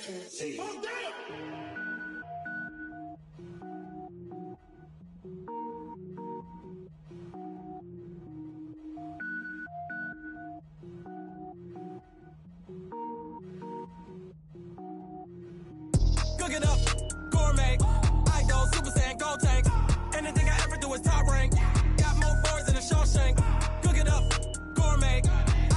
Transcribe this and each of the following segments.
See. Cook it up, gourmet. I go Super Saiyan, gold tank. Anything I ever do is top rank. Got more boys than a Shawshank. Cook it up, gourmet.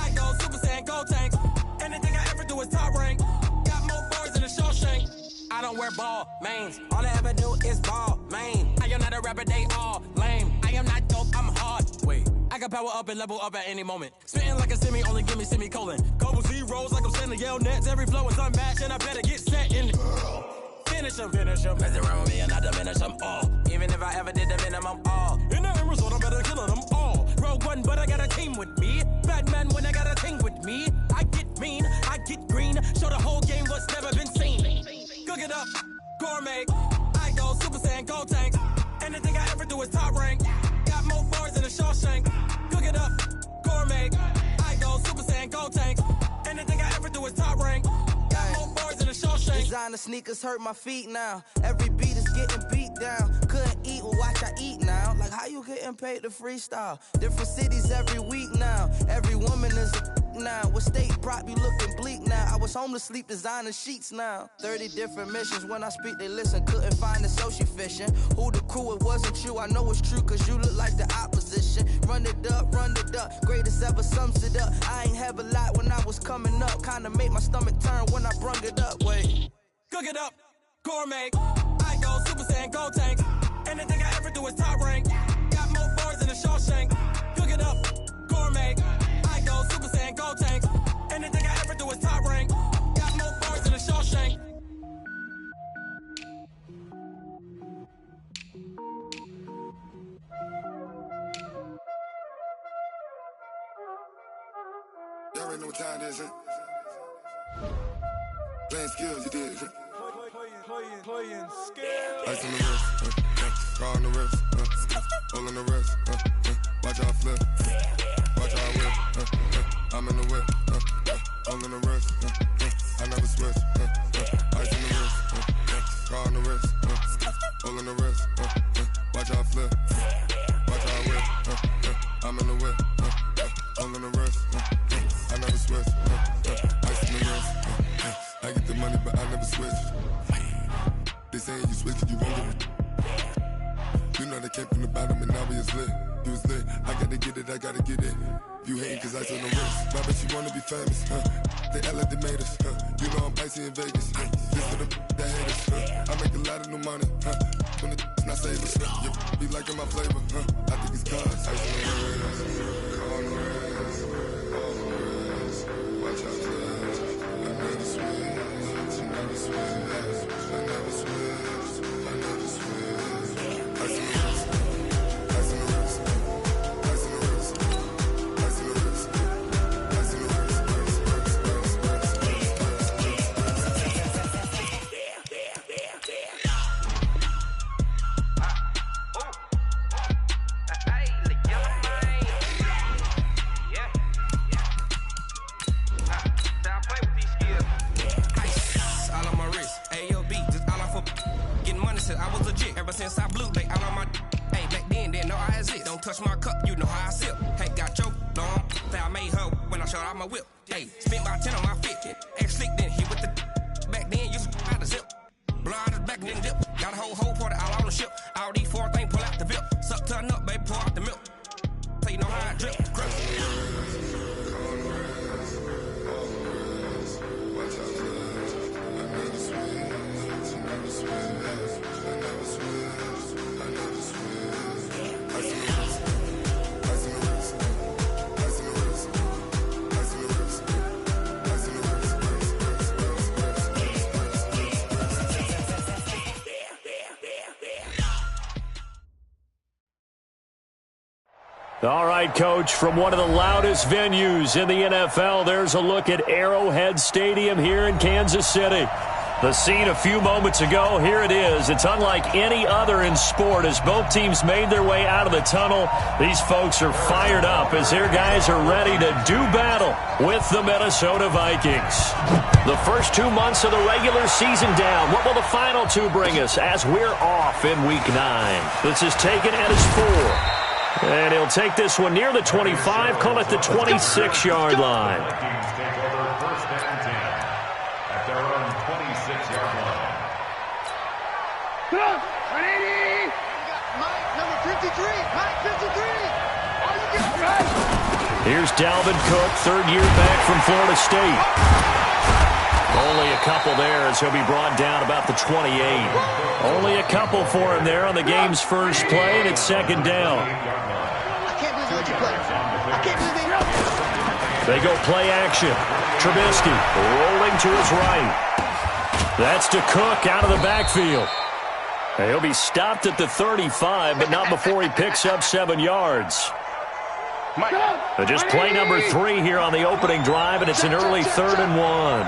I go Super Saiyan, gold tank. Anything I ever do is top rank. Got more boys than a Shawshank. I don't wear ball mains. All I ever do is ball main. I am not a rapper, they all lame. I am not dope, I'm hard. Wait, I can power up and level up at any moment. Spitting like a semi, only give me semicolon. Couple zeros like I'm sending yell nets. Every flow is unmatched and I better get set in. Finish 'em. Mess around with me and I diminish them all. Even if I ever did the minimum, all. In the end result, I'm better killing them all. Rogue One, but I got a team with me. Batman when I got a team with me. I get mean, I get green. Show the whole game what's never been seen. Cook it up, gourmet. I go Super Saiyan, gold tank. Anything I ever do is top rank. Got more bars than a Shawshank. Cook it up, gourmet. I go Super Saiyan, gold tank. Anything I ever do is top rank. Got more bars than a Shawshank. Designer sneakers hurt my feet now. Every beat is getting beat down. Couldn't eat, well watch I eat now. Like how you getting paid to freestyle? Different cities every week now. Every woman is a now. With state prop, you looking bleak now. I was home to sleep designing sheets now. 30 different missions. When I speak, they listen. Couldn't find it, so she fishing. Who the crew, it wasn't you. I know it's true, cause you look like the opposition. Run it up, greatest ever sums it up. I ain't have a lot when I was coming up. Kinda made my stomach turn when I brung it up. Wait. Cook it up, gourmet. I go Super Saiyan, gold tank. Anything I ever do is top rank. Got more bars than a Shawshank. Cook it up, gourmet. I go Super Saiyan, gold tank. Anything I ever do is top rank. Got more bars than a Shawshank. Y'all already know what time it is, huh? Playing skills, you did. Playing skills. Ice on the wrist, car on the wrist, hole on the wrist, watch how I flip, watch how I whip, I'm in the whip, hole on the wrist, I never switch, ice on the wrist, car on the wrist, hole on the wrist, watch how I flip, watch how I whip, I'm in the whip, hole on the wrist, I never switch, ice on the wrist, I get the money but I never switch. They saying you switch it, you won't get it. You know they came from the bottom and now we is lit. You was lit, I gotta get it, I gotta get it. You hating cause I on the wrist. I bet you wanna be famous, They act like they made us, You know I'm icy in Vegas, This for the that hate us, I make a lot of new money, When it's not savers, You be liking my flavor, I think it's cause ice on the wrist, on the wrist, on the wrist. Watch out for this, I never switch, I never switch. I never switch, I never switch. Ice on the wrist, ice on the wrist, ice on the wrist, ice on the wrist, ice on the I was legit ever since I blew. They all on my hey, back then didn't know I exist. Don't touch my cup, you know how I sip. Hey, got your long. Say I made her when I showed out my whip. Hey, spent about 10 on my fit. Ex slick then hit with the back then used to out the zip. Blow out his back and then dip. Got a whole party all on the ship. All these four things pull out the VIP. Suck turn up, baby, pour out the milk. So you know how I drip. Grip. All right, Coach, from one of the loudest venues in the NFL, there's a look at Arrowhead Stadium here in Kansas City. The scene a few moments ago, here it is. It's unlike any other in sport as both teams made their way out of the tunnel. These folks are fired up as their guys are ready to do battle with the Minnesota Vikings. The first 2 months of the regular season down. What will the final two bring us as we're off in Week 9? This is taken at his 4. And he'll take this one near the 25, call it the 26-yard line. Here's Dalvin Cook, third year back from Florida State. Only a couple there as he'll be brought down about the 28. Only a couple for him there on the game's first play, and it's second down. They go play action. Trubisky rolling to his right. That's to Cook out of the backfield. He'll be stopped at the 35, but not before he picks up 7 yards. Just play number 3 here on the opening drive, and it's an early 3rd and 1.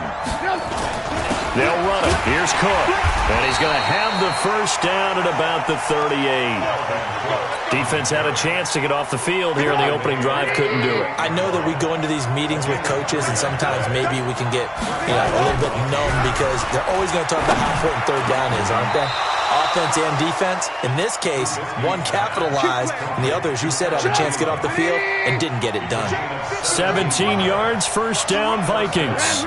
They'll run it. Here's Cook, and he's going to have the first down at about the 38. Defense had a chance to get off the field here in the opening drive, couldn't do it. I know that we go into these meetings with coaches, and sometimes maybe we can get a little bit numb because they're always going to talk about how important third down is, aren't they? Offense and defense. In this case, one capitalized, and the other, as you said, had a chance to get off the field and didn't get it done. 17 yards, first down, Vikings.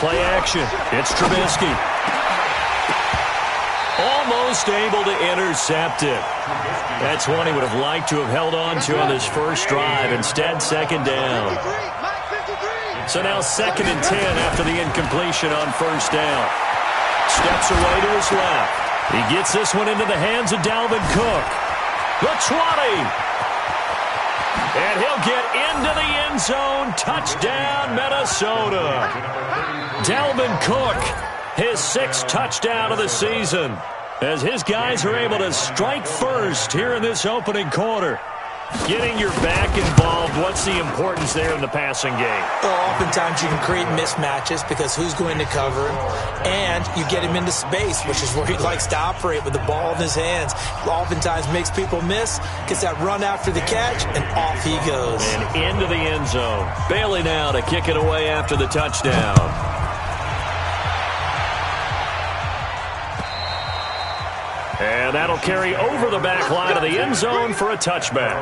Play action. It's Trubisky. Almost able to intercept it. That's one he would have liked to have held on to on this first drive. Instead, second down. So now 2nd and 10 after the incompletion on first down. Steps away to his left. He gets this one into the hands of Dalvin Cook. The 20. And he'll get into the end zone. Touchdown, Minnesota. Dalvin Cook, his 6th touchdown of the season, as his guys are able to strike first here in this opening quarter. Getting your back involved, what's the importance there in the passing game? Well, oftentimes you can create mismatches because who's going to cover him, and you get him into space, which is where he likes to operate with the ball in his hands. Oftentimes makes people miss, gets that run after the catch, and off he goes. And into the end zone. Bailey now to kick it away after the touchdown. And that'll carry over the back line of the end zone for a touchback.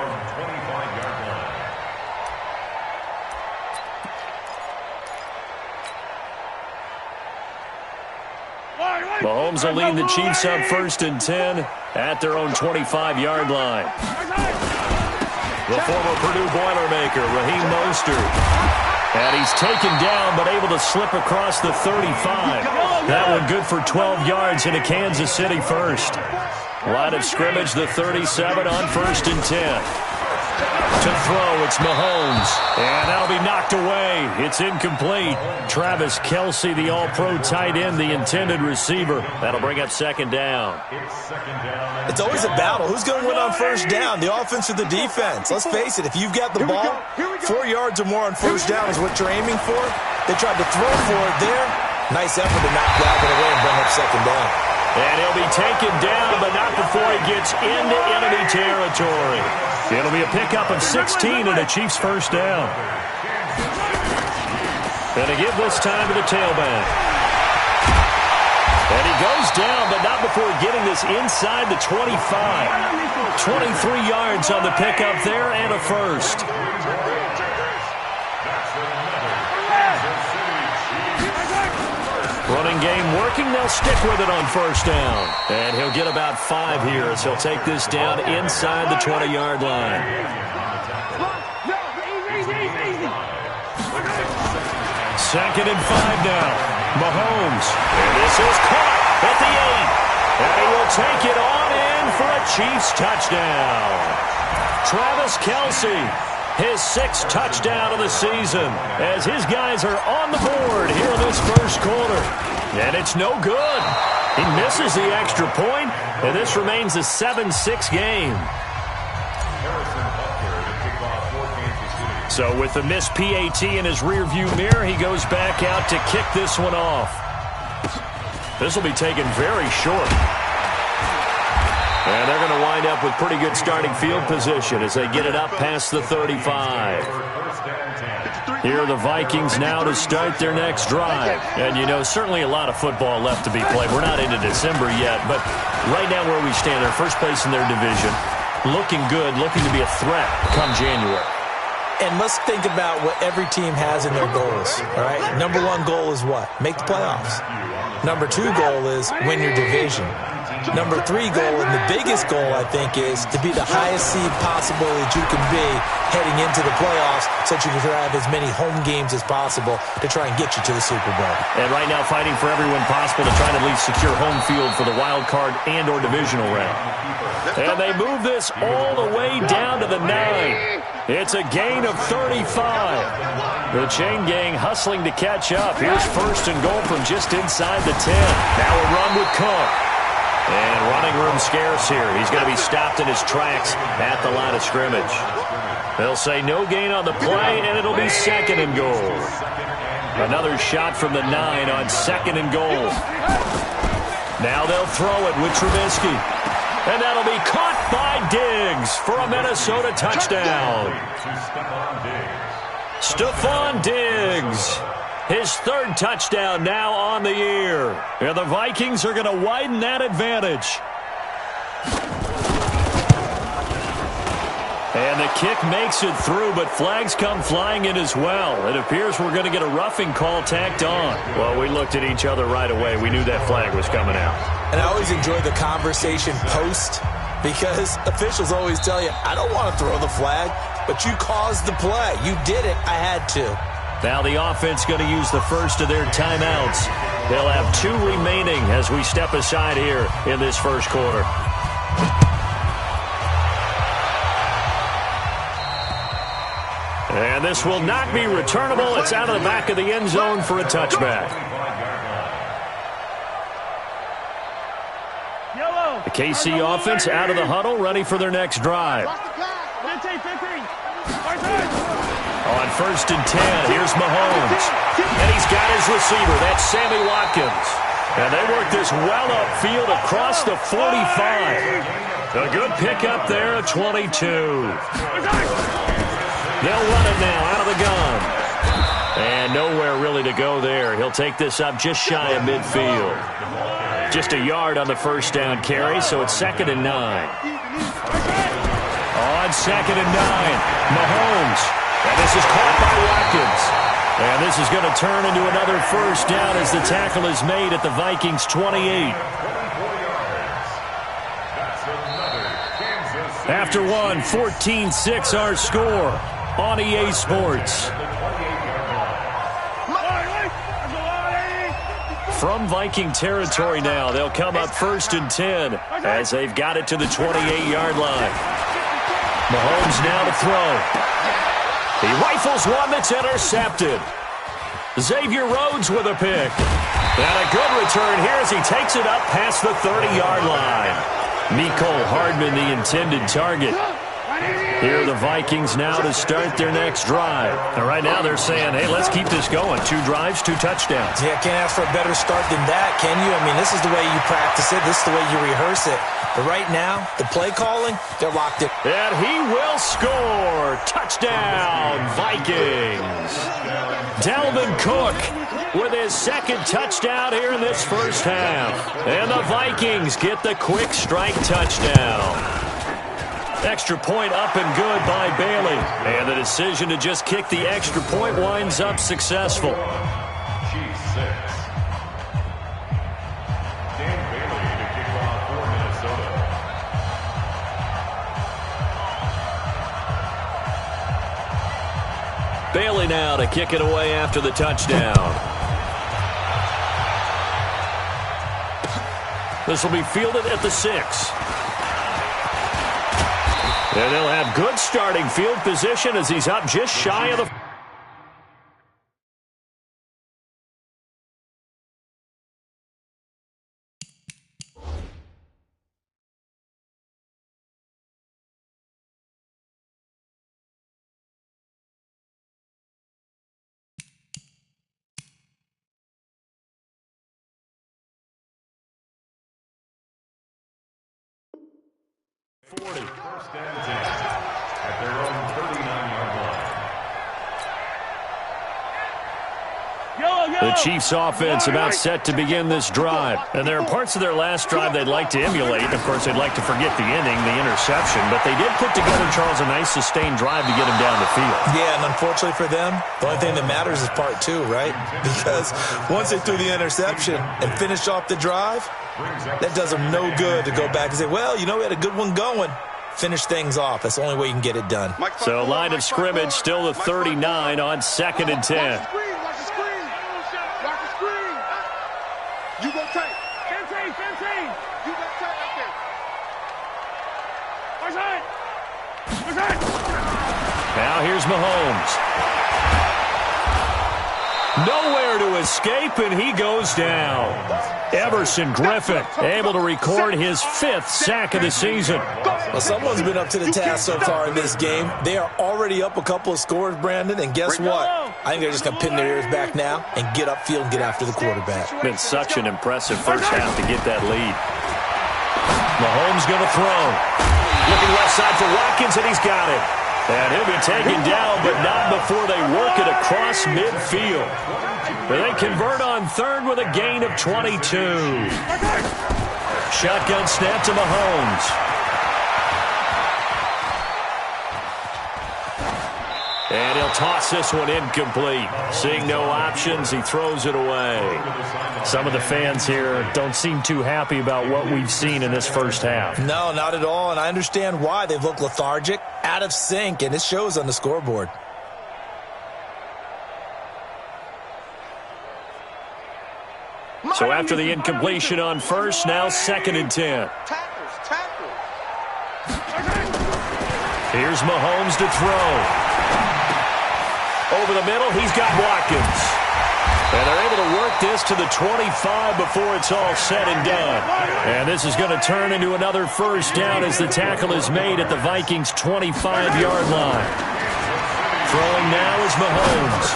Mahomes will lead the Chiefs up 1st and 10 at their own 25-yard line. The former Purdue Boilermaker, Raheem Mostert. And he's taken down, but able to slip across the 35. That one good for 12 yards into Kansas City first. Line of scrimmage, the 37 on 1st and 10. To throw, it's Mahomes. And that'll be knocked away. It's incomplete. Travis Kelce, the all-pro tight end, the intended receiver. That'll bring up 2nd down. It's always a battle. Who's going to win on first down, the offense or the defense? Let's face it, if you've got the ball, 4 yards or more on first down is what you're aiming for. They tried to throw for it there. Nice effort to knock that one away and bring up 2nd down. And he'll be taken down, but not before he gets into enemy territory. It'll be a pickup of 16 and a Chiefs first down. And to give this time to the tailback. And he goes down, but not before getting this inside the 25. 23 yards on the pickup there and a first. Running game working. They'll stick with it on first down. And he'll get about 5 here as he'll take this down inside the 20-yard line. 2nd and 5 now. Mahomes. And this is caught at the 8. And he will take it on in for a Chiefs touchdown. Travis Kelce, his 6th touchdown of the season, as his guys are on the board here in this first quarter. And it's no good. He misses the extra point, and this remains a 7-6 game. So with the missed PAT in his rearview mirror, he goes back out to kick this one off. This will be taken very short. And they're going to wind up with pretty good starting field position as they get it up past the 35. Here are the Vikings now to start their next drive. And, you know, certainly a lot of football left to be played. We're not into December yet, but right now where we stand, they're first place in their division, looking good, looking to be a threat come January. And let's think about what every team has in their goals, all right? Number one goal is what? Make the playoffs. Number two goal is win your division. Number three goal, and the biggest goal, I think, is to be the highest seed possible that you can be heading into the playoffs so that you can have as many home games as possible to try and get you to the Super Bowl. And right now fighting for everyone possible to try to at least secure home field for the wild card and or divisional round. And they move this all the way down to the 9. It's a gain of 35. The chain gang hustling to catch up. Here's first and goal from just inside the 10. Now a run with Cook. And running room scarce here. He's going to be stopped in his tracks at the line of scrimmage. They'll say no gain on the play, and it'll be second and goal. Another shot from the 9 on second and goal. Now they'll throw it with Trubisky. And that'll be caught by Diggs for a Minnesota touchdown. Stephon Diggs. His third touchdown now on the year. And the Vikings are going to widen that advantage. And the kick makes it through, but flags come flying in as well. It appears we're going to get a roughing call tacked on. Well, we looked at each other right away. We knew that flag was coming out. And I always enjoy the conversation post because officials always tell you, I don't want to throw the flag, but you caused the play. You did it. I had to. Now the offense going to use the first of their timeouts. They'll have 2 remaining as we step aside here in this first quarter. And this will not be returnable. It's out of the back of the end zone for a touchback. The KC offense out of the huddle, ready for their next drive. On first and 10, here's Mahomes. And he's got his receiver. That's Sammy Watkins. And they work this well upfield across the 45. A good pickup there at 22. They'll run it now out of the gun. And nowhere really to go there. He'll take this up just shy of midfield. Just a yard on the first down carry, so it's second and 9. On second and 9, Mahomes. And this is caught by Watkins. And this is going to turn into another first down as the tackle is made at the Vikings' 28. After one, 14-6 our score on EA Sports. From Viking territory now, they'll come up first and 10 as they've got it to the 28-yard line. Mahomes now to throw. He rifles one that's intercepted. Xavier Rhodes with a pick. And a good return here as he takes it up past the 30-yard line. Mecole Hardman, the intended target. Here are the Vikings now to start their next drive. And right now they're saying, hey, let's keep this going. 2 drives, 2 touchdowns. Yeah, can't ask for a better start than that, can you? I mean, this is the way you practice it. This is the way you rehearse it. But right now, the play calling, they're locked in. And he will score. Touchdown, Vikings. Dalvin Cook with his second touchdown here in this first half. And the Vikings get the quick strike touchdown. Extra point up and good by Bailey. And the decision to just kick the extra point winds up successful. Bailey now to kick it away after the touchdown. This will be fielded at the 6. And they'll have good starting field position as he's up just shy of the 40. First down and 10 at their own 39-yard line. The Chiefs offense about set to begin this drive. And there are parts of their last drive they'd like to emulate. Of course, they'd like to forget the inning, the interception. But they did put together, Charles, a nice sustained drive to get him down the field. Yeah, and unfortunately for them, the only thing that matters is part two, right? Because once they threw the interception and finished off the drive, that does them no good to go back and say, well, you know, we had a good one going. Finish things off. That's the only way you can get it done. So line of scrimmage still the 39 on 2nd and 10. You go take. Canteen. You go take right there. Where's that? Now here's Mahomes. Nowhere to escape, and he goes down. Everson Griffin able to record his 5th sack of the season. Well, someone's been up to the task so far in this game. They are already up a couple of scores, Brandon, and guess what? I think they're just going to pin their ears back now and get upfield and get after the quarterback. Been such an impressive first half to get that lead. Mahomes going to throw. Looking left side for Watkins, and he's got it. And he'll be taken down, but not before they work it across midfield. They convert on 3rd with a gain of 22. Shotgun snap to Mahomes. And he'll toss this one incomplete. Seeing no options, he throws it away. Some of the fans here don't seem too happy about what we've seen in this first half. No, not at all, and I understand why. They've looked lethargic, out of sync, and it shows on the scoreboard. So after the incompletion on 1st, now 2nd and 10. Tackles. Here's Mahomes to throw. Over the middle, he's got Watkins. And they're able to work this to the 25 before it's all said and done. And this is going to turn into another first down as the tackle is made at the Vikings' 25-yard line. Throwing now is Mahomes.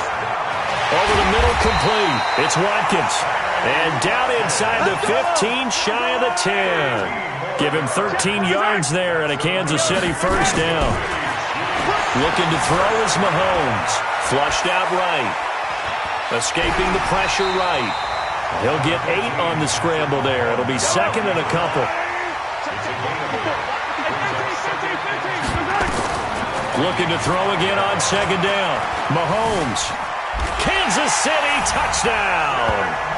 Over the middle, complete. It's Watkins. And down inside the 15, shy of the 10. Give him 13 yards there and a Kansas City first down. Looking to throw is Mahomes. Flushed out right. Escaping the pressure right. He'll get 8 on the scramble there. It'll be 2nd and a couple. Looking to throw again on 2nd down. Mahomes. Kansas City touchdown.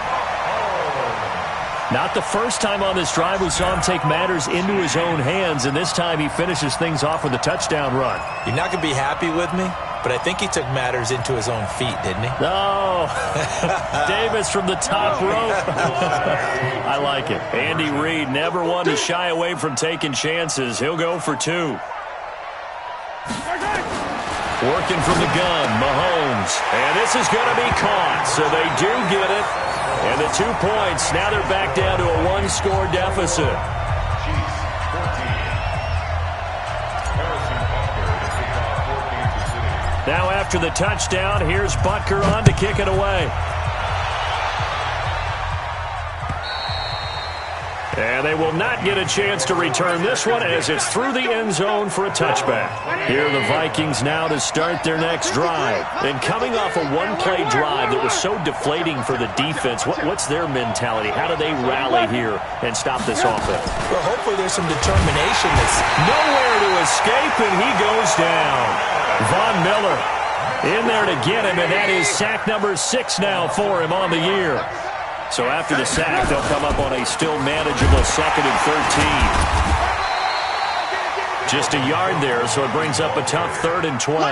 Not the first time on this drive we saw him take matters into his own hands, and this time he finishes things off with a touchdown run. You're not going to be happy with me, but I think he took matters into his own feet, didn't he? No. Davis from the top rope. I like it. Andy Reid never one to shy away from taking chances. He'll go for 2. Working from the gun, Mahomes. And this is going to be caught, so they do get it. And the 2 points, now they're back down to a 1-score deficit. Now after the touchdown, here's Butker on to kick it away. And they will not get a chance to return this one as it's through the end zone for a touchback. Here are the Vikings now to start their next drive. And coming off a one-play drive that was so deflating for the defense, what's their mentality? How do they rally here and stop this offense? Well, hopefully there's some determination. That's nowhere to escape, and he goes down. Von Miller in there to get him, and that is sack number 6 now for him on the year. So after the sack, they'll come up on a still manageable 2nd and 13. Just a yard there, so it brings up a tough 3rd and 12.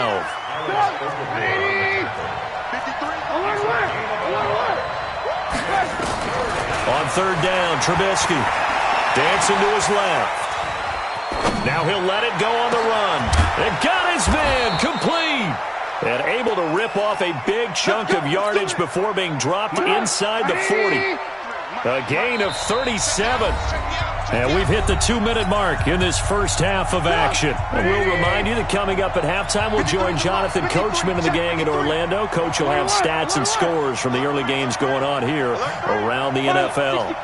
On 3rd down, Trubisky dancing to his left. Now he'll let it go on the run. And got his man complete. And able to rip off a big chunk of yardage before being dropped inside the 40. A gain of 37. And we've hit the 2-minute mark in this first half of action. And we'll remind you that coming up at halftime, we'll join Jonathan Coachman and the gang in Orlando. Coach will have stats and scores from the early games going on here around the NFL.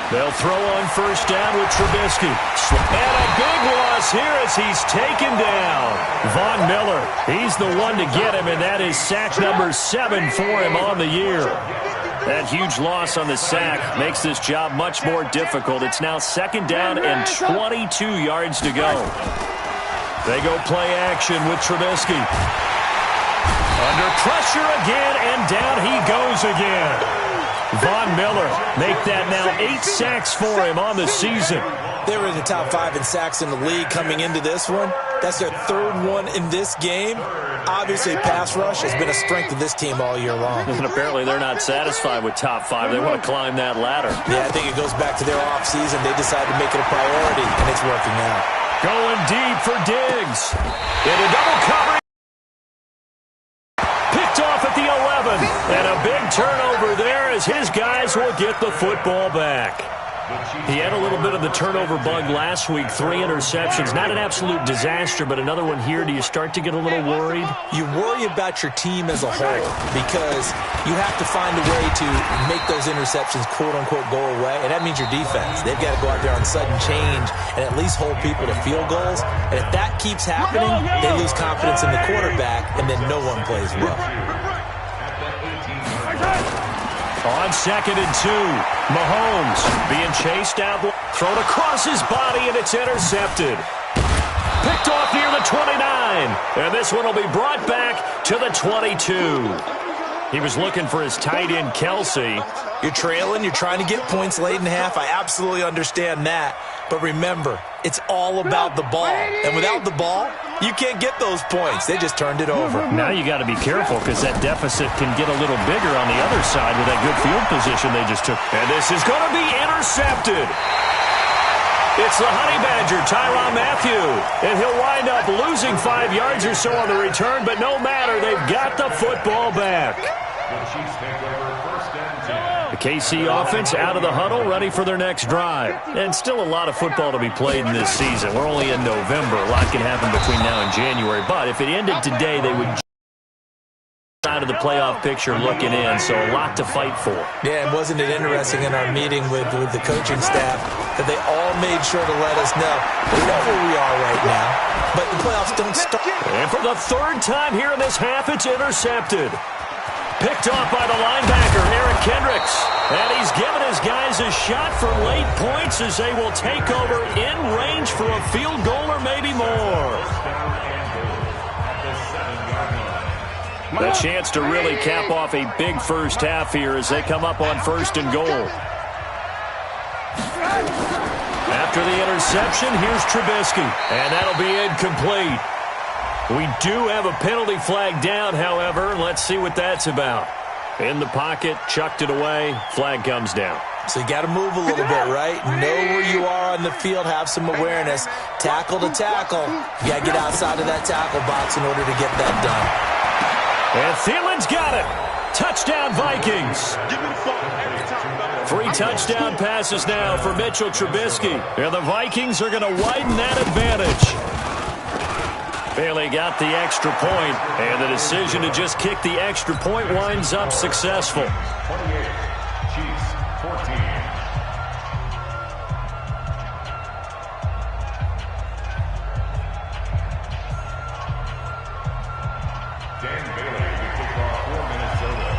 They'll throw on first down with Trubisky. And a big loss here as he's taken down. Von Miller, he's the one to get him, and that is sack number 7 for him on the year. That huge loss on the sack makes this job much more difficult. It's now second down and 22 yards to go. They go play action with Trubisky. Under pressure again, and down he goes again. Von Miller make that now 8 sacks for him on the season. They were in the top 5 in sacks in the league coming into this one. That's their 3rd one in this game. Obviously, pass rush has been a strength of this team all year long. And apparently they're not satisfied with top 5. They want to climb that ladder. Yeah, I think it goes back to their offseason. They decided to make it a priority, and it's working out. Going deep for Diggs. Into double coverage. Picked off at the 11. And a big turnover there as his guys will get the football back. He had a little bit of the turnover bug last week, 3 interceptions. Not an absolute disaster, but another one here. Do you start to get a little worried? You worry about your team as a whole because you have to find a way to make those interceptions, quote-unquote, go away, and that means your defense. They've got to go out there on sudden change and at least hold people to field goals. And if that keeps happening, they lose confidence in the quarterback, and then no one plays well. On 2nd and 2, Mahomes being chased out, thrown across his body, and it's intercepted. Picked off near the 29, and this one will be brought back to the 22. He was looking for his tight end, Kelsey. You're trailing, you're trying to get points late in half. I absolutely understand that. But remember, it's all about the ball. And without the ball, you can't get those points. They just turned it over. Now you got to be careful because that deficit can get a little bigger on the other side with that good field position they just took. And this is going to be intercepted. It's the Honey Badger, Tyrann Mathieu. And he'll wind up losing 5 yards or so on the return, but no matter, they've got the football back. The KC offense out of the huddle, ready for their next drive. And still a lot of football to be played in this season. We're only in November. A lot can happen between now and January. But if it ended today, they would out of the playoff picture looking in, so a lot to fight for. Yeah, and wasn't it interesting in our meeting with the coaching staff that they all made sure to let us know we know where we are right now, but the playoffs don't start. And for the 3rd time here in this half, it's intercepted. Picked off by the linebacker, Eric Kendricks. And he's given his guys a shot for late points as they will take over in range for a field goal or maybe more. A chance to really cap off a big first half here as they come up on 1st and goal. After the interception, here's Trubisky, and that'll be incomplete. We do have a penalty flag down, however. Let's see what that's about. In the pocket, chucked it away, flag comes down. So you got to move a little bit, right? Know where you are on the field, have some awareness. Tackle to tackle. You got to get outside of that tackle box in order to get that done. And Thielen's got it. Touchdown, Vikings. 3 touchdown passes now for Mitchell Trubisky. And the Vikings are going to widen that advantage. Bailey got the extra point, and the decision to just kick the extra point winds up successful. 28, Chiefs 14. Dan Bailey to kick off for Minnesota.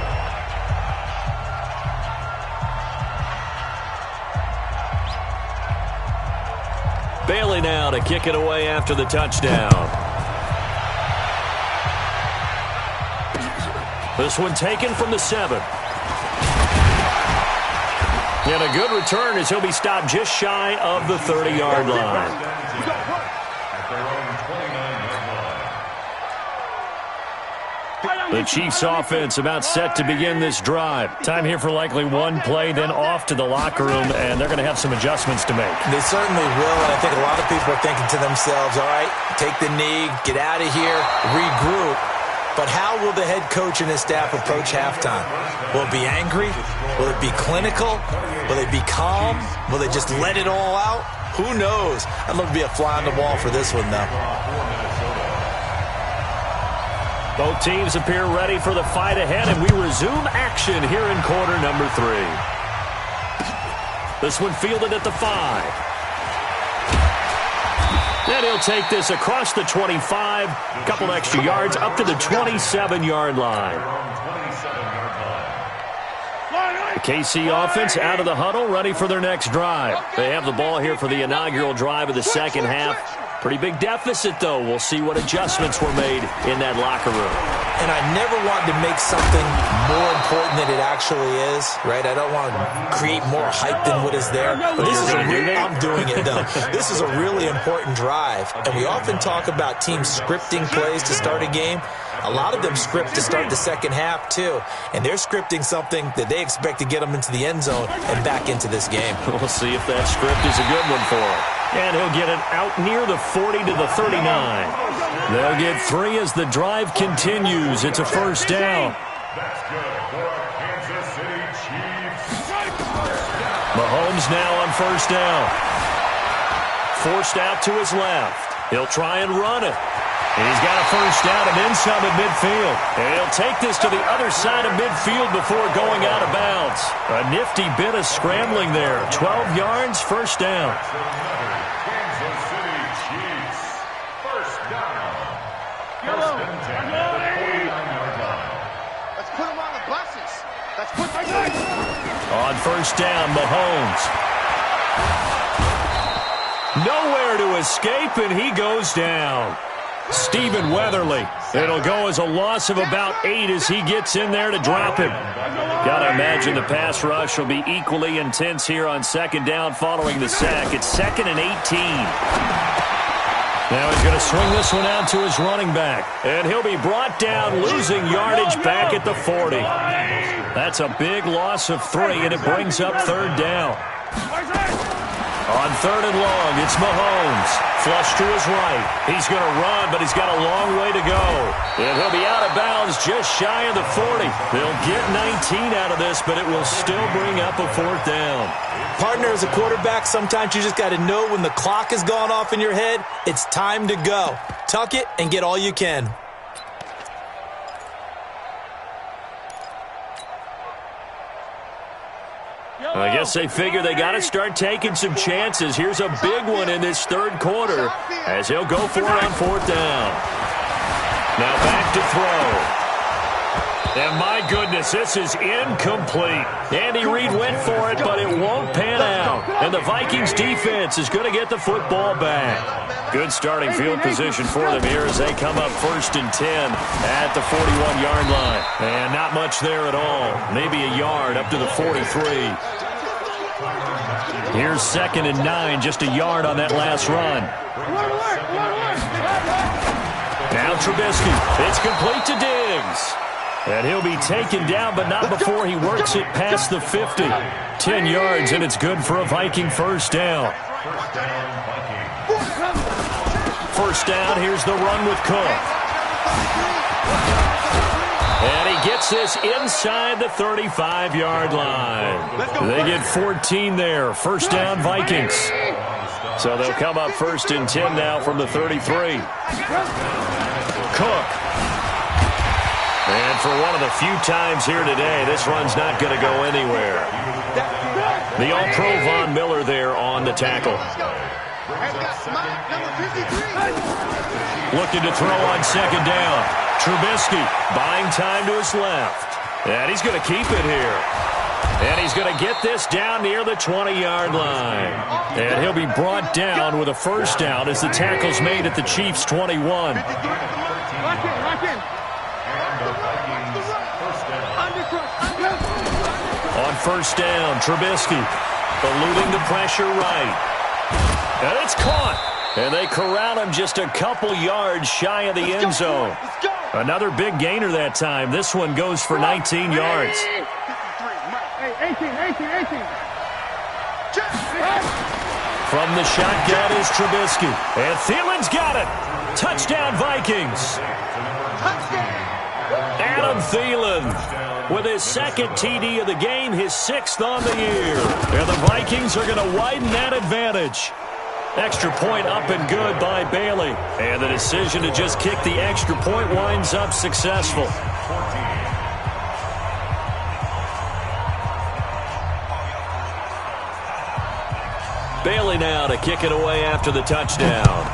Bailey now to kick it away after the touchdown. This one taken from the 7. And a good return as he'll be stopped just shy of the 30-yard line. The Chiefs offense about set to begin this drive. Time here for likely one play, then off to the locker room, and they're going to have some adjustments to make. They certainly will, and I think a lot of people are thinking to themselves, all right, take the knee, get out of here, regroup. But how will the head coach and his staff approach halftime? Will it be angry? Will it be clinical? Will they be calm? Will they just let it all out? Who knows? I'd love to be a fly on the wall for this one, though. Both teams appear ready for the fight ahead, and we resume action here in quarter number 3. This one fielded at the 5. Then he'll take this across the 25, a couple extra yards up to the 27-yard line. The KC offense out of the huddle, ready for their next drive. They have the ball here for the inaugural drive of the second half. Pretty big deficit, though. We'll see what adjustments were made in that locker room. And I never want to make something more important than it actually is, right? I don't want to create more hype than what is there. But this is I'm doing it, though. This is a really important drive. And we often talk about teams scripting plays to start a game. A lot of them script to start the second half, too. And they're scripting something that they expect to get them into the end zone and back into this game. We'll see if that script is a good one for him. And he'll get it out near the 40 to the 39. They'll get 3 as the drive continues. It's a first down. Mahomes now on first down. Forced out to his left. He'll try and run it. He's got a first down and then some at midfield. And he'll take this to the other side of midfield before going out of bounds. A nifty bit of scrambling there. 12 yards, first down. Kansas City Chiefs. First down. First and 10 at the 49-yard line. Let's put him on the buses. Let's put them on first down, Mahomes. Nowhere to escape, and he goes down. Stephen Weatherly. It'll go as a loss of about 8 as he gets in there to drop him. Got to imagine the pass rush will be equally intense here on second down following the sack. It's 2nd and 18. Now he's going to swing this one out to his running back. And he'll be brought down, losing yardage back at the 40. That's a big loss of 3, and it brings up third down. On third and long, it's Mahomes. Flush to his right. He's going to run, but he's got a long way to go. And he'll be out of bounds just shy of the 40. They'll get 19 out of this, but it will still bring up a fourth down. Partner, as a quarterback, sometimes you just got to know when the clock has gone off in your head, it's time to go. Tuck it and get all you can. I guess they figure they got to start taking some chances. Here's a big one in this third quarter as he'll go for it on fourth down. Now back to throw. And my goodness, this is incomplete. Andy Reid went for it, but it won't pan out. And the Vikings defense is going to get the football back. Good starting field position for them here as they come up 1st and 10 at the 41-yard line. And not much there at all. Maybe a yard up to the 43. Here's 2nd and 9, just a yard on that last run. Now Trubisky. It's complete to Diggs. And he'll be taken down, but not before he works it past the 50. 10 yards, and it's good for a Viking first down. First down, here's the run with Cook. And he gets this inside the 35-yard line. They get 14 there. First down, Vikings. So they'll come up 1st and 10 now from the 33. Cook. And for one of the few times here today, this run's not going to go anywhere. The All-Pro Von Miller there on the tackle. Looking to throw on second down. Trubisky buying time to his left. And he's going to keep it here. And he's going to get this down near the 20-yard line. And he'll be brought down with a first down as the tackle's made at the Chiefs' 21. On first down, Trubisky eluding the pressure right. And it's caught. And they corral him just a couple yards shy of the end zone. Another big gainer that time. This one goes for 19 yards. 18. From the shotgun is Trubisky. And Thielen's got it. Touchdown, Vikings. Adam Thielen with his 2nd TD of the game, his 6th on the year. And the Vikings are going to widen that advantage. Extra point up and good by Bailey. And the decision to just kick the extra point winds up successful. Bailey now to kick it away after the touchdown.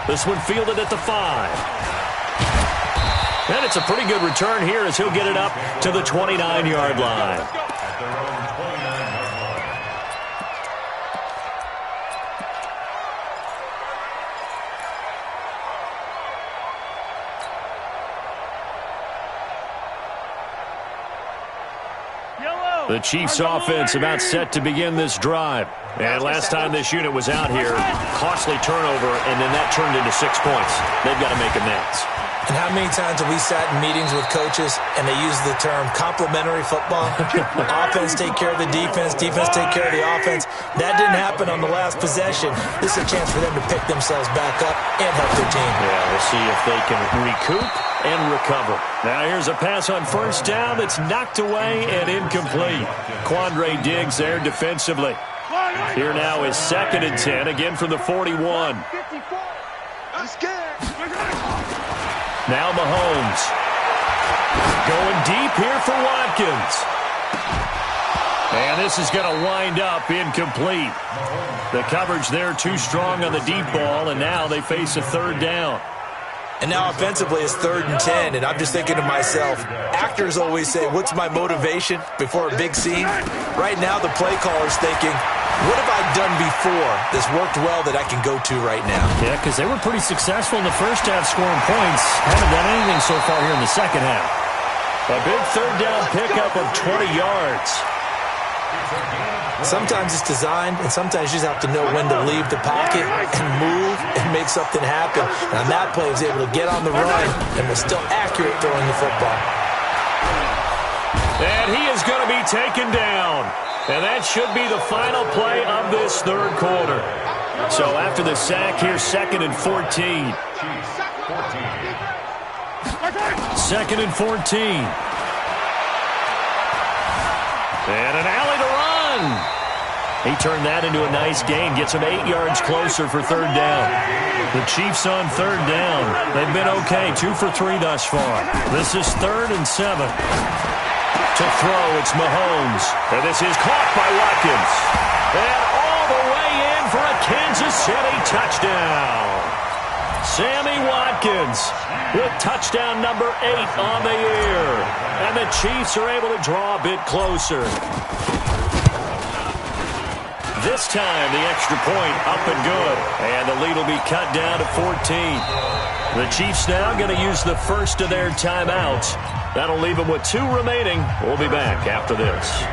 This one fielded at the 5. And it's a pretty good return here as he'll get it up to the 29-yard line. At their own 29-yard line. The Chiefs offense about set to begin this drive. And last time this unit was out here, costly turnover, and then that turned into 6 points. They've got to make amends. And how many times have we sat in meetings with coaches and they use the term complementary football? Offense take care of the defense, defense take care of the offense. That didn't happen on the last possession. This is a chance for them to pick themselves back up and help their team. Yeah, we'll see if they can recoup and recover. Now here's a pass on first down that's knocked away and incomplete. Quandre Diggs there defensively. Here now is 2nd and 10, again from the 41. Now Mahomes. Going deep here for Watkins. And this is going to wind up incomplete. The coverage there too strong on the deep ball, and now they face a 3rd down. And now offensively it's 3rd and 10, and I'm just thinking to myself, actors always say, what's my motivation before a big scene? Right now the play caller's thinking, what have I done before that's worked well that I can go to right now? Yeah, because they were pretty successful in the first half scoring points. Haven't done anything so far here in the second half. A big 3rd down pickup of 20 yards. Sometimes it's designed, and sometimes you just have to know when to leave the pocket and move and make something happen. And on that play, he was able to get on the run and was still accurate throwing the football. And he is going to be taken down. And that should be the final play of this 3rd quarter. So after the sack, here's 2nd and 14. 2nd and 14. And an alley to run. He turned that into a nice gain. Gets him 8 yards closer for 3rd down. The Chiefs on 3rd down. They've been okay. 2 for 3 thus far. This is 3rd and 7. To throw, it's Mahomes. And this is caught by Watkins. And all the way in for a Kansas City touchdown. Sammy Watkins with touchdown number 8 on the year. And the Chiefs are able to draw a bit closer. This time, the extra point up and good. And the lead will be cut down to 14. The Chiefs now going to use the first of their timeouts. That'll leave them with 2 remaining. We'll be back after this.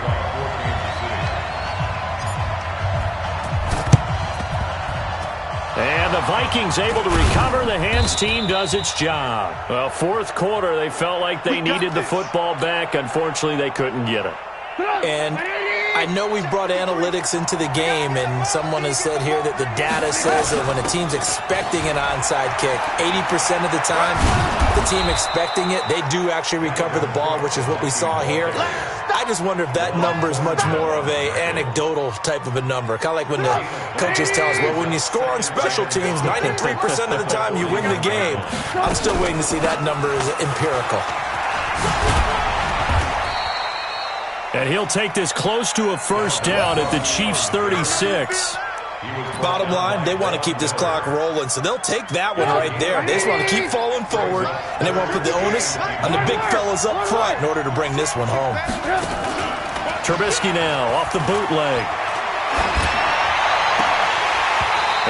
And the Vikings able to recover. The hands team does its job. Well, 4th quarter, they felt like they needed the football back. Unfortunately, they couldn't get it. And I know we've brought analytics into the game, and someone has said here that the data says that when a team's expecting an onside kick, 80% of the time, the team expecting it, they do actually recover the ball, which is what we saw here. I just wonder if that number is much more of a anecdotal type of a number. Kind of like when the coaches tell us, well, when you score on special teams, 93% of the time you win the game. I'm still waiting to see that number is empirical. And he'll take this close to a 1st down at the Chiefs' 36. Bottom line, they want to keep this clock rolling, so they'll take that one right there. They just want to keep falling forward, and they want to put the onus on the big fellas up front in order to bring this one home. Trubisky now off the bootleg.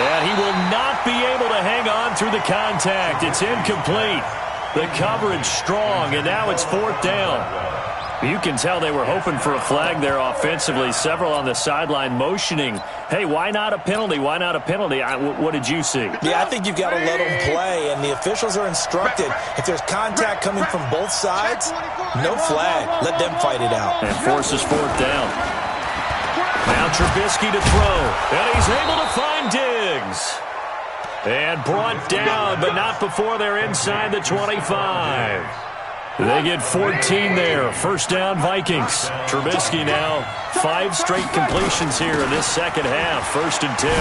And he will not be able to hang on through the contact. It's incomplete. The coverage strong, and now it's 4th down. You can tell they were hoping for a flag there offensively. Several on the sideline motioning, hey, why not a penalty? Why not a penalty? What did you see? Yeah, I think you've got to let them play, and the officials are instructed. If there's contact coming from both sides, no flag. Let them fight it out. And forces 4th down. Now Trubisky to throw, and he's able to find Diggs. And brought down, but not before they're inside the 25. They get 14 there. 1st down, Vikings. Trubisky now 5 straight completions here in this second half. 1st and 10.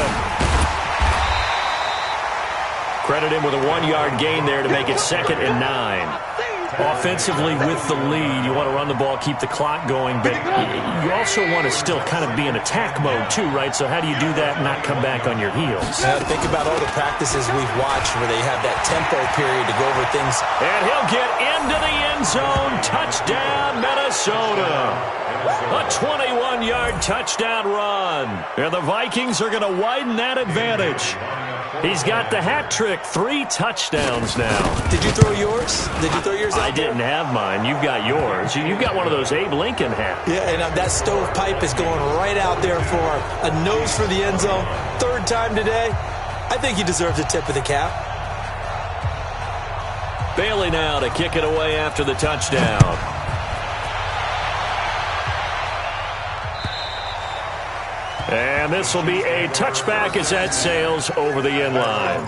Credit him with a 1-yard gain there to make it 2nd and 9. Offensively with the lead, you want to run the ball, keep the clock going, but you also want to still kind of be in attack mode too, right? So how do you do that and not come back on your heels? Think about all the practices we've watched where they have that tempo period to go over things. And he'll get into the end zone. Touchdown, Minnesota. A 21-yard touchdown run. And the Vikings are going to widen that advantage. He's got the hat trick, 3 touchdowns now. Did you throw yours? Did you throw yours out I didn't have mine. You've got yours. You've got one of those Abe Lincoln hats. Yeah, and that stovepipe is going right out there for a nose for the end zone. 3rd time today. I think he deserves a tip of the cap. Bailey now to kick it away after the touchdown. And this will be a touchback as that sails over the end line.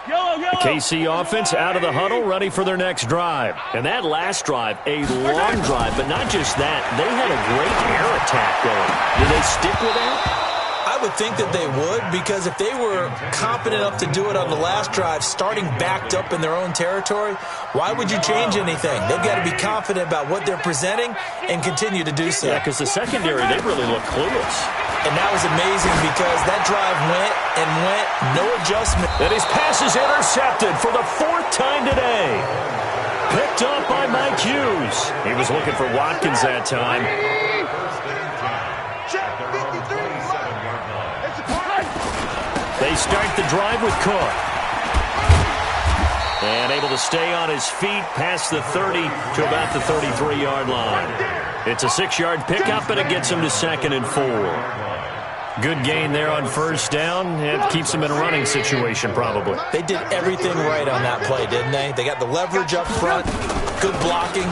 The KC offense out of the huddle, ready for their next drive. And that last drive, a long drive, but not just that. They had a great air attack going. Did they stick with that? I would think that they would, because if they were competent enough to do it on the last drive, starting backed up in their own territory, why would you change anything? They've got to be confident about what they're presenting and continue to do so. Yeah, because the secondary, they really look clueless. And that was amazing because that drive went and went, no adjustment. And his pass is intercepted for the 4th time today. Picked up by Mike Hughes. He was looking for Watkins that time. They start the drive with Cook. And able to stay on his feet past the 30 to about the 33-yard line. It's a 6-yard pickup, and it gets him to 2nd and 4. Good gain there on 1st down. It keeps him in a running situation, probably. They did everything right on that play, didn't they? They got the leverage up front, good blocking,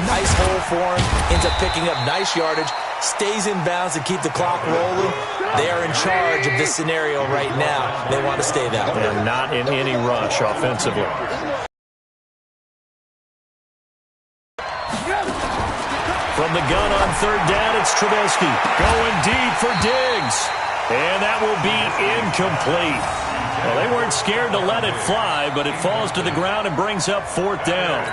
nice hole for him, ends up picking up nice yardage, stays in bounds to keep the clock rolling. They are in charge of this scenario right now. They want to stay that way. They're not in any rush offensively. From the gun on 3rd down, it's Trubisky. Going deep for Diggs. And that will be incomplete. Well, they weren't scared to let it fly, but it falls to the ground and brings up 4th down.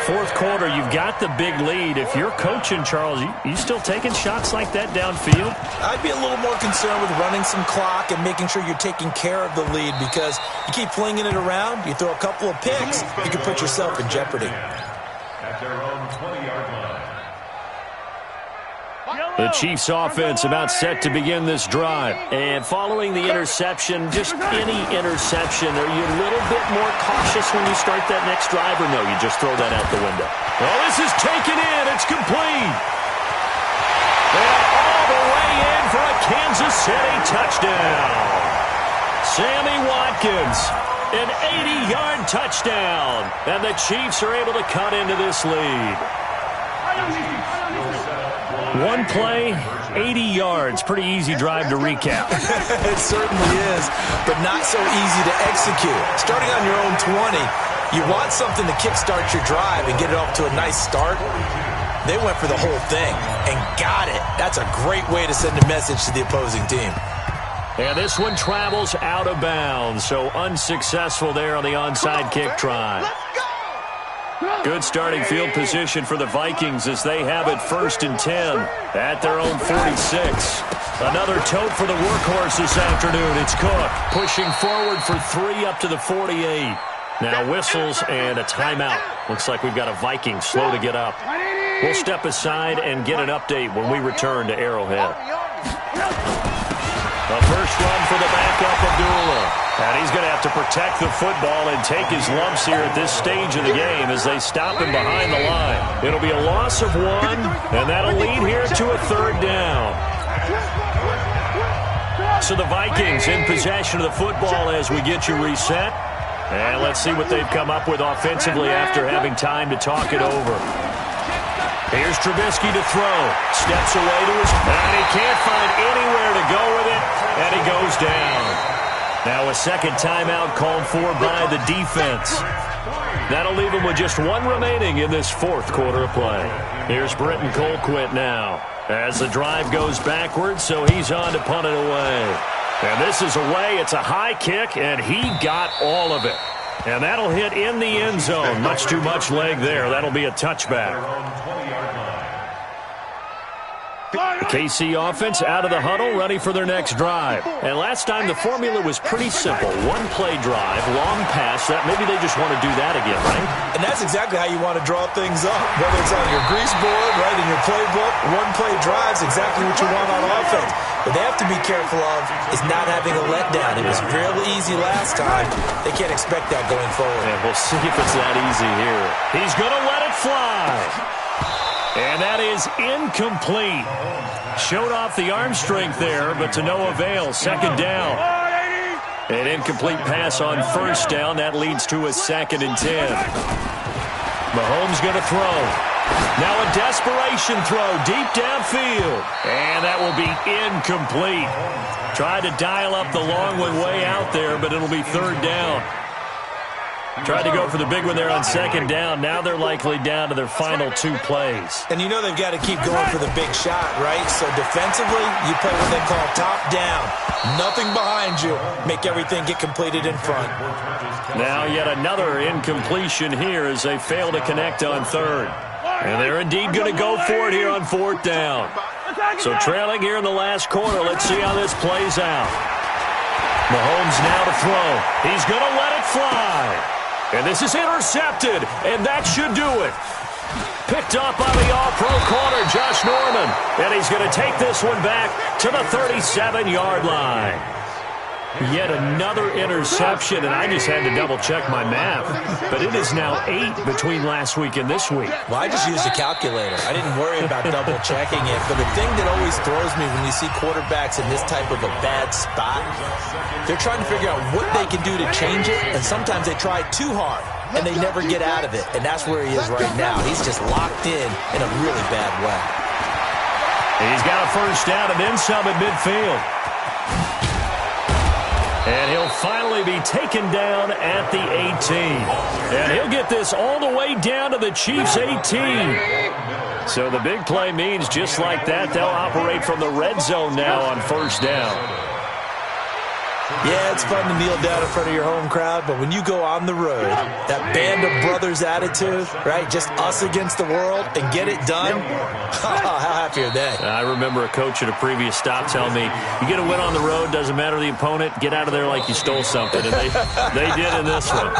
4th quarter, you've got the big lead. If you're coaching, Charles, you still taking shots like that downfield? I'd be a little more concerned with running some clock and making sure you're taking care of the lead, because you keep flinging it around, you throw a couple of picks, you can put yourself in jeopardy. At their own 20-yard line. The Chiefs offense about set to begin this drive. And following the interception, just any interception, are you a little bit more cautious when you start that next drive, or no, you just throw that out the window? Well, this is taken in. It's complete. And all the way in for a Kansas City touchdown. Sammy Watkins, an 80-yard touchdown. And the Chiefs are able to cut into this lead. One play, 80 yards. Pretty easy drive to recap. It certainly is, but not so easy to execute. Starting on your own 20, you want something to kickstart your drive and get it off to a nice start. They went for the whole thing and got it. That's a great way to send a message to the opposing team. And this one travels out of bounds, so unsuccessful there on the onside kick try. Good starting field position for the Vikings as they have it 1st and 10 at their own 46. Another tote for the workhorse this afternoon. It's Cook pushing forward for 3 up to the 48. Now whistles and a timeout. Looks like we've got a Viking slow to get up. We'll step aside and get an update when we return to Arrowhead. The first run for the backup, Abdullah. And he's going to have to protect the football and take his lumps here at this stage of the game as they stop him behind the line. It'll be a loss of 1, and that'll lead here to a 3rd down. So the Vikings in possession of the football as we get you reset. And let's see what they've come up with offensively after having time to talk it over. Here's Trubisky to throw. Steps away to his... And he can't find anywhere to go with it, and he goes down. Now a second timeout called for by the defense. That'll leave him with just 1 remaining in this 4th quarter of play. Here's Britton Colquitt now as the drive goes backwards, so he's on to punt it away. And this is away. It's a high kick, and he got all of it. And that'll hit in the end zone. Much too much leg there. That'll be a touchback. The KC offense out of the huddle, ready for their next drive. And last time the formula was pretty simple. One-play drive, long pass. That maybe they just want to do that again, right? And that's exactly how you want to draw things up. Whether it's on your grease board, right, in your playbook, one-play drive's exactly what you want on offense. What they have to be careful of is not having a letdown. It was real easy last time. They can't expect that going forward. And we'll see if it's that easy here. He's going to let it fly. And that is incomplete. Showed off the arm strength there, but to no avail. Second down. An incomplete pass on first down. That leads to a 2nd and 10. Mahomes going to throw. Now a desperation throw deep downfield. And that will be incomplete. Tried to dial up the long one way out there, but it'll be 3rd down. Tried to go for the big one there on 2nd down. Now they're likely down to their final 2 plays. And you know they've got to keep going for the big shot, right? So defensively, you play what they call top down. Nothing behind you. Make everything get completed in front. Now yet another incompletion here as they fail to connect on 3rd. And they're indeed going to go for it here on 4th down. So trailing here in the last quarter. Let's see how this plays out. Mahomes now to throw. He's going to let it fly. And this is intercepted, and that should do it. Picked up by the all-pro corner, Josh Norman. And he's going to take this one back to the 37-yard line. Yet another interception, and I just had to double-check my math. But it is now 8 between last week and this week. Well, I just used a calculator. I didn't worry about double-checking it. But the thing that always throws me when you see quarterbacks in this type of a bad spot, they're trying to figure out what they can do to change it, and sometimes they try too hard, and they never get out of it. And that's where he is right now. He's just locked in a really bad way. He's got a first down and then some at midfield. And he'll finally be taken down at the 18. And he'll get this all the way down to the Chiefs' 18. So the big play means just like that, they'll operate from the red zone now on first down. Yeah, it's fun to kneel down in front of your home crowd, but when you go on the road, that band of brothers attitude, right, just us against the world, and get it done, how happy are they? I remember a coach at a previous stop telling me, you get a win on the road, doesn't matter the opponent, get out of there like you stole something, and they did in this one.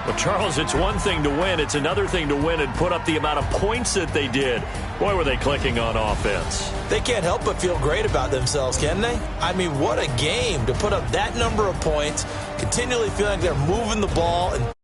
Well, Charles, it's one thing to win. It's another thing to win and put up the amount of points that they did. Boy, were they clicking on offense. They can't help but feel great about themselves, can they? I mean, what a game to put up that number of points, continually feeling like they're moving the ball and